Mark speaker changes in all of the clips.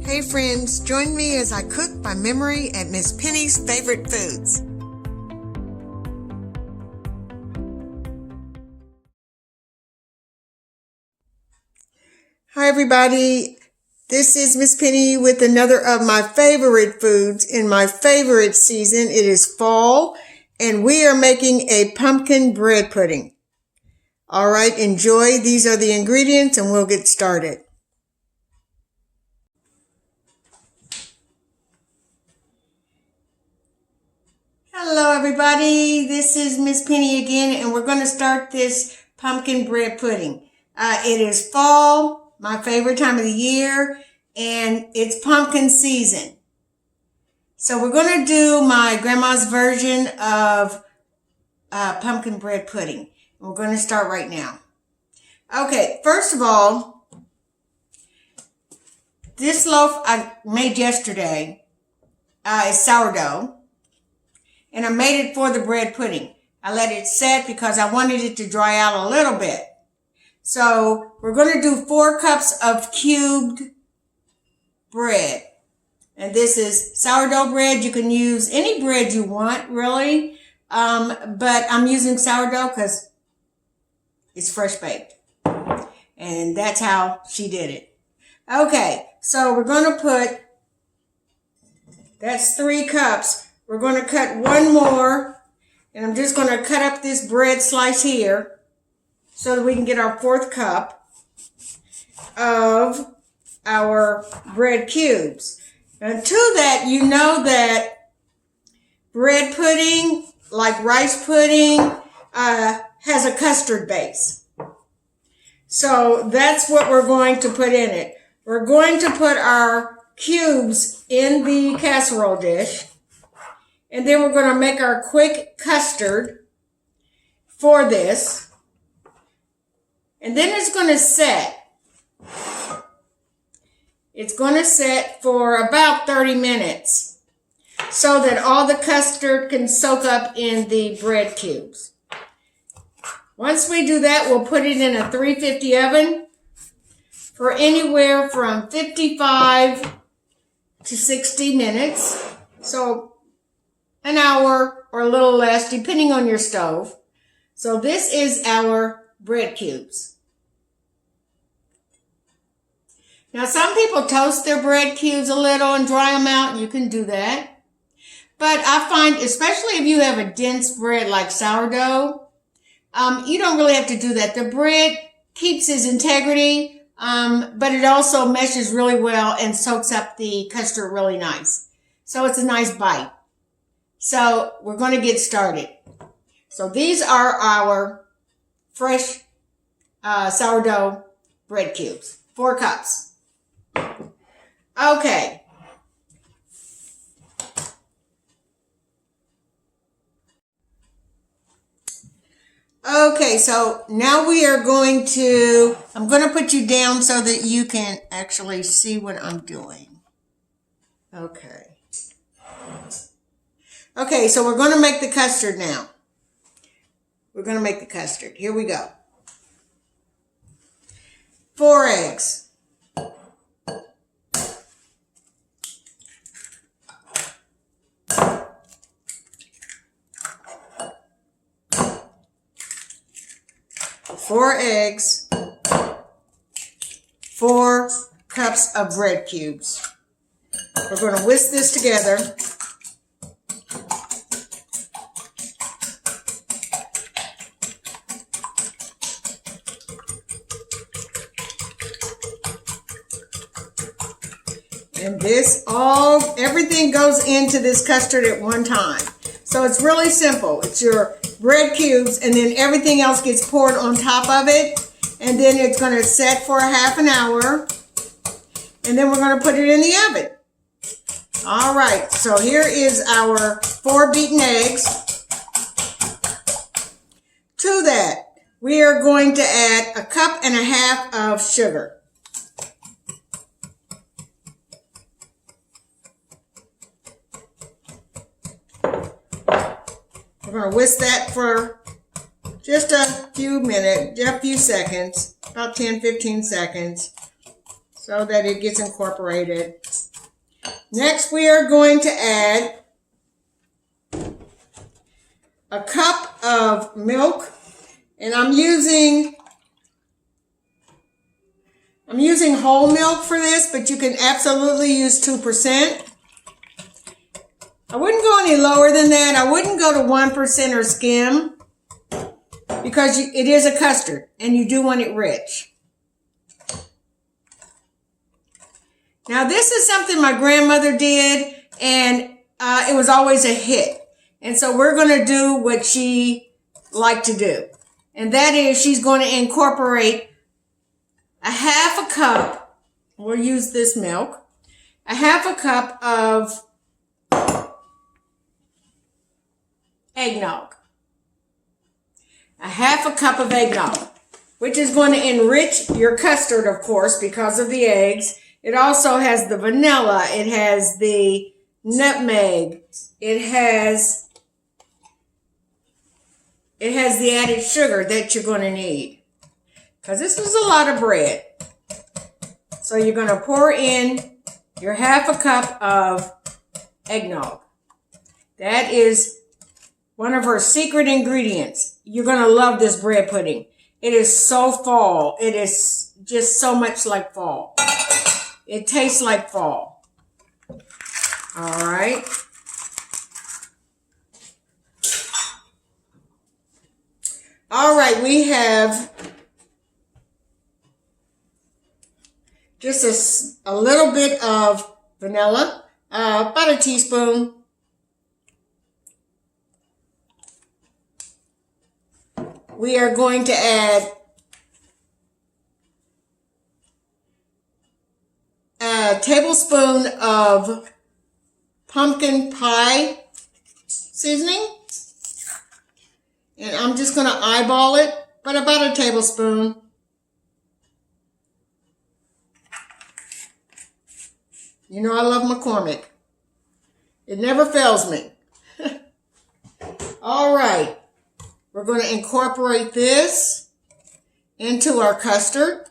Speaker 1: Hey friends, join me as I cook by memory at Miss Penny's Favorite Foods. Hi everybody, this is Miss Penny with another of my favorite foods in my favorite season. It is fall and we are making a pumpkin bread pudding. All right, enjoy. These are the ingredients and we'll get started. Hello everybody, this is Miss Penny again and we're going to start this pumpkin bread pudding. It is fall, my favorite time of the year, and it's pumpkin season. So we're going to do my grandma's version of pumpkin bread pudding. We're going to start right now. Okay, first of all, this loaf I made yesterday is sourdough. And I made it for the bread pudding. I let it set because I wanted it to dry out a little bit. So we're going to do 4 cups of cubed bread. And this is sourdough bread. You can use any bread you want, really. But I'm using sourdough because it's fresh baked. And that's how she did it. Okay, so we're going to put, that's 3 cups. We're going to cut 1 more, and I'm just going to cut up this bread slice here so that we can get our 4th cup of our bread cubes. And to that, you know that bread pudding, like rice pudding, has a custard base. So that's what we're going to put in it. We're going to put our cubes in the casserole dish. And then we're going to make our quick custard for this. And then it's going to set. It's going to set for about 30 minutes so that all the custard can soak up in the bread cubes. Once we do that, we'll put it in a 350 oven for anywhere from 55 to 60 minutes. So an hour or a little less, depending on your stove. So this is our bread cubes. Now, some people toast their bread cubes a little and dry them out. You can do that. But I find, especially if you have a dense bread like sourdough, you don't really have to do that. The bread keeps its integrity, but it also meshes really well and soaks up the custard really nice. So it's a nice bite. So we're going to get started. So these are our fresh sourdough bread cubes. 4 cups. Okay. Okay, so now we are going to, I'm going to put you down so that you can actually see what I'm doing. Okay. Okay, so we're going to make the custard now. We're going to make the custard. Here we go. 4 eggs. 4 eggs. 4 cups of bread cubes. We're going to whisk this together. And everything goes into this custard at one time. So it's really simple. It's your bread cubes and then everything else gets poured on top of it. And then it's going to set for a half an hour. And then we're going to put it in the oven. All right, so here is our 4 beaten eggs. To that, we are going to add 1.5 cups of sugar. We're going to whisk that for just a few minutes, a few seconds, about 10-15 seconds, so that it gets incorporated. Next, we are going to add a cup of milk, and I'm using whole milk for this, but you can absolutely use 2%. I wouldn't go any lower than that. I wouldn't go to 1% or skim, because it is a custard and you do want it rich. Now, this is something my grandmother did, and it was always a hit. And so we're going to do what she liked to do. And that is, she's going to incorporate a half a cup, we'll use this milk, a half a cup of eggnog. A half a cup of eggnog, which is going to enrich your custard, of course, because of the eggs. It also has the vanilla. It has the nutmeg. It has the added sugar that you're going to need, because this is a lot of bread. So you're going to pour in your half a cup of eggnog. That is one of her secret ingredients. You're going to love this bread pudding. It is so fall. It is just so much like fall. It tastes like fall. All right. All right, we have just a little bit of vanilla, about a teaspoon. We are going to add a tablespoon of pumpkin pie seasoning. And I'm just going to eyeball it, but about a tablespoon. You know I love McCormick. It never fails me. All right. We're going to incorporate this into our custard.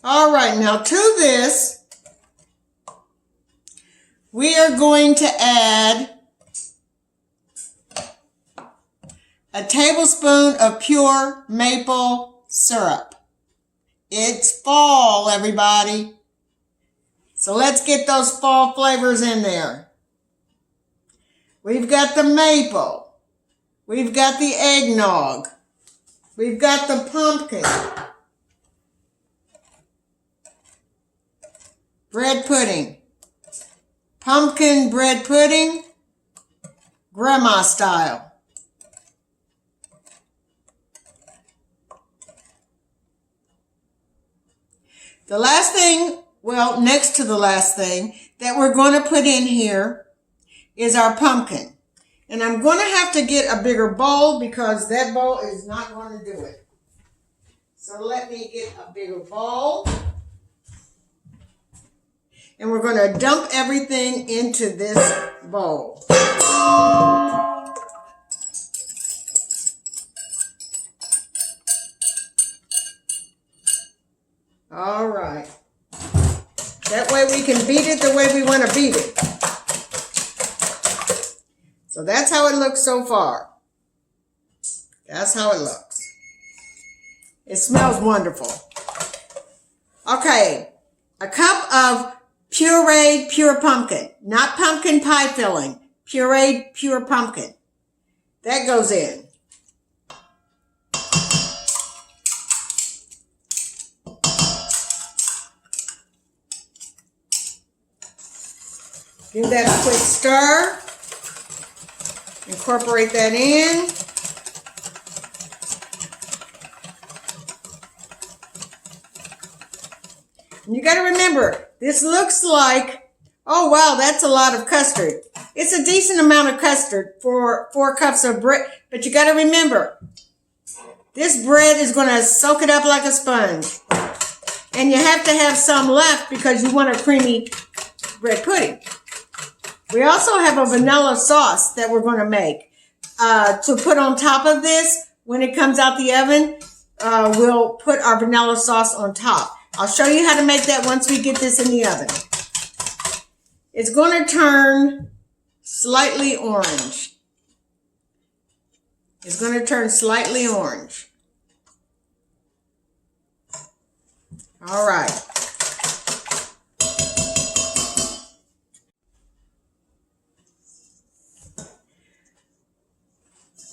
Speaker 1: All right, now to this, we are going to add a tablespoon of pure maple syrup. It's fall, everybody. So let's get those fall flavors in there. We've got the maple. We've got the eggnog. We've got the pumpkin. Bread pudding. Pumpkin bread pudding, grandma style. The last thing, well, next to the last thing that we're going to put in here is our pumpkin. And I'm going to have to get a bigger bowl because that bowl is not going to do it. So let me get a bigger bowl. And we're going to dump everything into this bowl. All right. That way we can beat it the way we want to beat it. So that's how it looks so far. That's how it looks. It smells wonderful. Okay. A cup of pureed pure pumpkin, not pumpkin pie filling, pureed pure pumpkin. That goes in. Give that a quick stir. Incorporate that in. And you got to remember, this looks like, oh wow, that's a lot of custard. It's a decent amount of custard for 4 cups of bread. But you got to remember, this bread is going to soak it up like a sponge. And you have to have some left because you want a creamy bread pudding. We also have a vanilla sauce that we're going to make to put on top of this when it comes out the oven. we'll put our vanilla sauce on top. I'll show you how to make that once we get this in the oven. It's going to turn slightly orange. It's going to turn slightly orange. All right.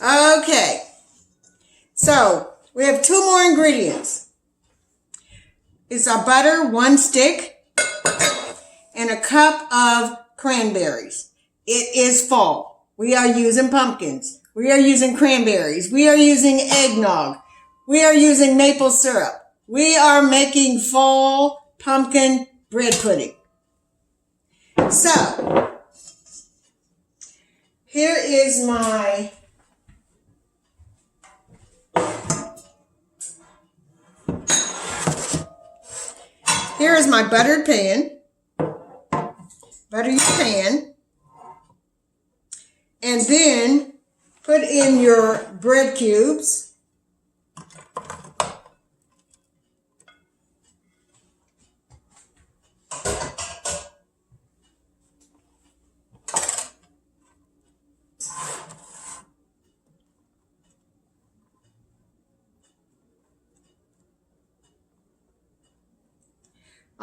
Speaker 1: Okay. So we have 2 more ingredients. It's our butter, 1 stick, and a cup of cranberries. It is fall. We are using pumpkins. We are using cranberries. We are using eggnog. We are using maple syrup. We are making fall pumpkin bread pudding. So, here is my buttered pan. Butter your pan. And then put in your bread cubes.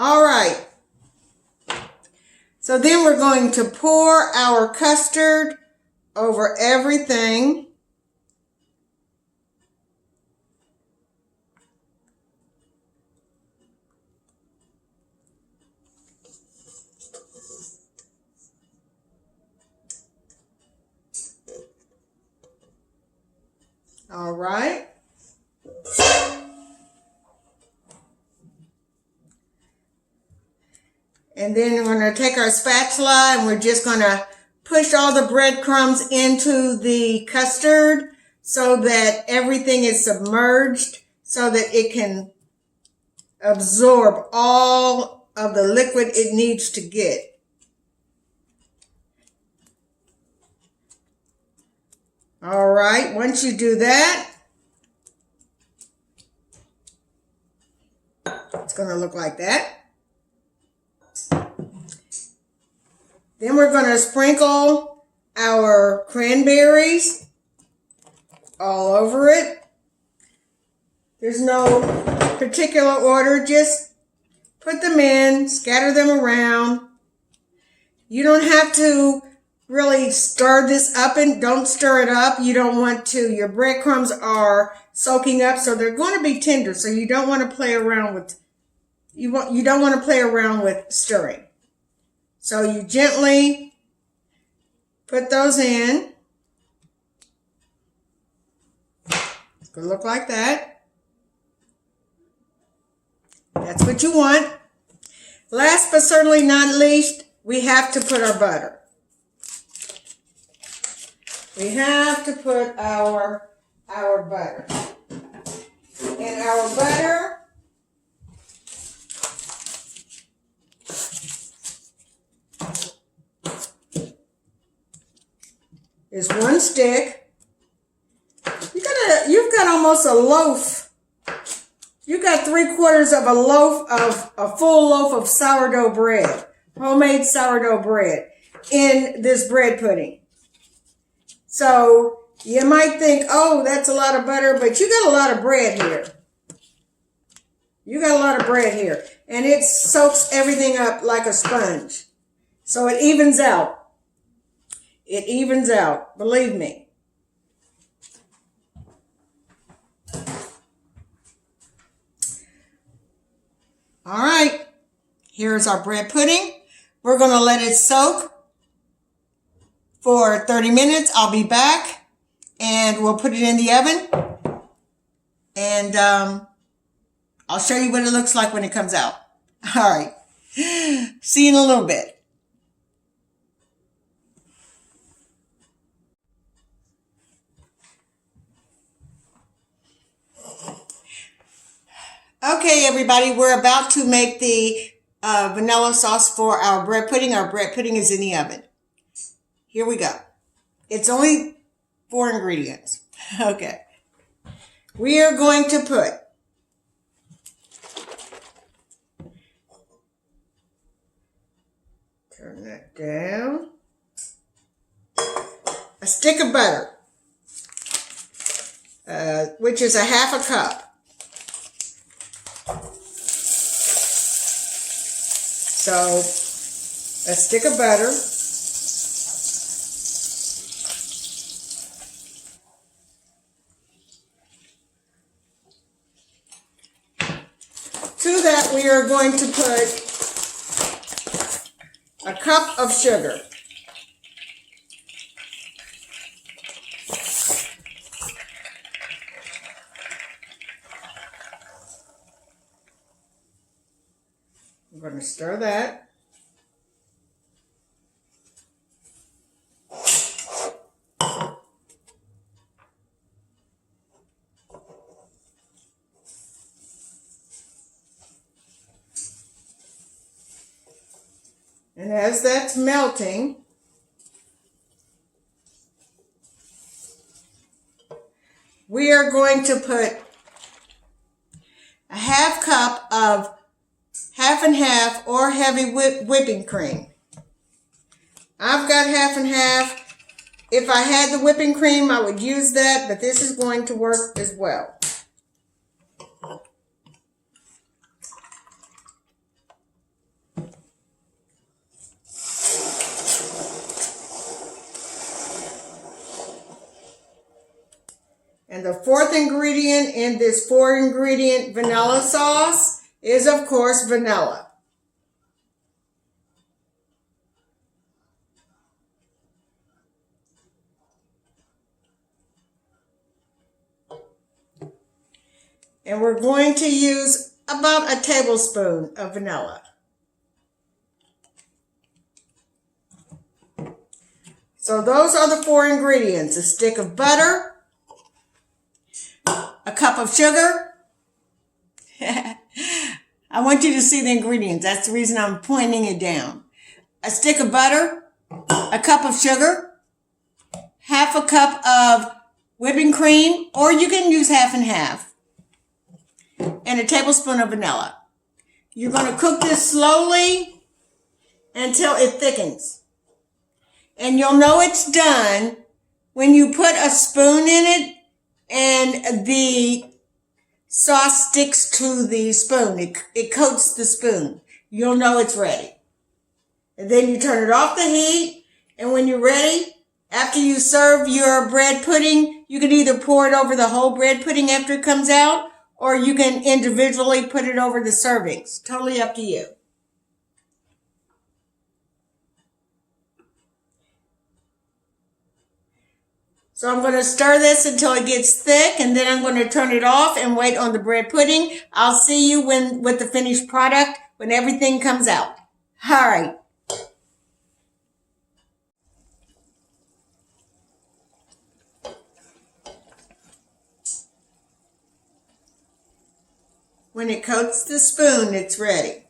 Speaker 1: All right. So then we're going to pour our custard over everything. All right. And then we're going to take our spatula and we're just going to push all the breadcrumbs into the custard so that everything is submerged so that it can absorb all of the liquid it needs to get. All right, once you do that, it's going to look like that. Then we're going to sprinkle our cranberries all over it. There's no particular order, just put them in, scatter them around. You don't have to really stir this up, and don't stir it up. You don't want to. Your breadcrumbs are soaking up, so they're going to be tender, so you don't want to play around with stirring. So you gently put those in. It's going to look like that. That's what you want. Last but certainly not least, we have to put our butter. We have to put our butter. And our butter is 1 stick. You've got almost a loaf. You got 3/4 of a loaf of a full loaf of sourdough bread, homemade sourdough bread in this bread pudding. So you might think, oh, that's a lot of butter, but you got a lot of bread here. You got a lot of bread here, and it soaks everything up like a sponge. So it evens out. It evens out, believe me. All right, here's our bread pudding. We're going to let it soak for 30 minutes. I'll be back and we'll put it in the oven. And I'll show you what it looks like when it comes out. All right, see you in a little bit. Okay, everybody, we're about to make the vanilla sauce for our bread pudding. Our bread pudding is in the oven. Here we go. It's only 4 ingredients. Okay. we are going to put turn that down. A stick of butter, which is a half a cup. So, a stick of butter. To that, we are going to put a cup of sugar. I'm going to stir that. And as that's melting, we are going to put a half cup of half and half or heavy whipping cream. I've got half and half. If I had the whipping cream, I would use that, but this is going to work as well. And the fourth ingredient in this 4-ingredient vanilla sauce is, of course, vanilla. And we're going to use about a tablespoon of vanilla. So those are the 4 ingredients: a stick of butter, a cup of sugar. I want you to see the ingredients. That's the reason I'm pointing it down. A stick of butter, a cup of sugar, half a cup of whipping cream, or you can use half and half, and a tablespoon of vanilla. You're going to cook this slowly until it thickens. And you'll know it's done when you put a spoon in it and the sauce sticks to the spoon. It coats the spoon. You'll know it's ready. And then you turn it off the heat, and when you're ready, after you serve your bread pudding, you can either pour it over the whole bread pudding after it comes out, or you can individually put it over the servings. Totally up to you. So I'm going to stir this until it gets thick, and then I'm going to turn it off and wait on the bread pudding. I'll see you with the finished product when everything comes out. All right. When it coats the spoon, it's ready.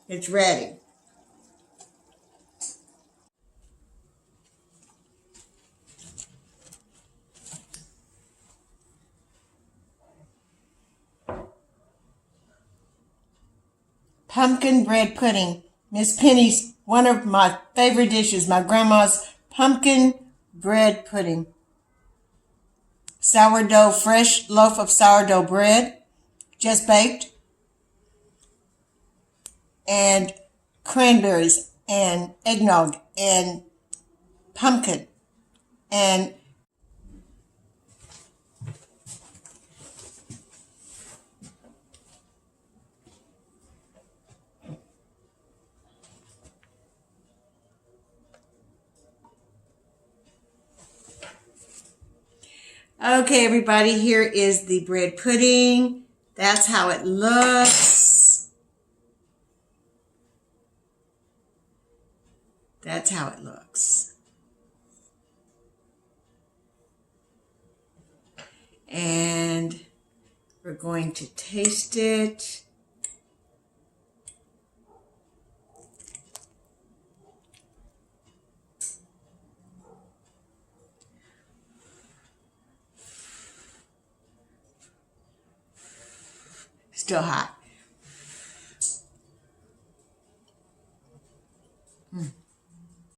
Speaker 1: It's ready. Pumpkin bread pudding. Miss Penny's, one of my favorite dishes, my grandma's pumpkin bread pudding. Sourdough, fresh loaf of sourdough bread, just baked. And cranberries and eggnog and pumpkin and okay, everybody, here is the bread pudding. That's how it looks. That's how it looks. And we're going to taste it. Still hot.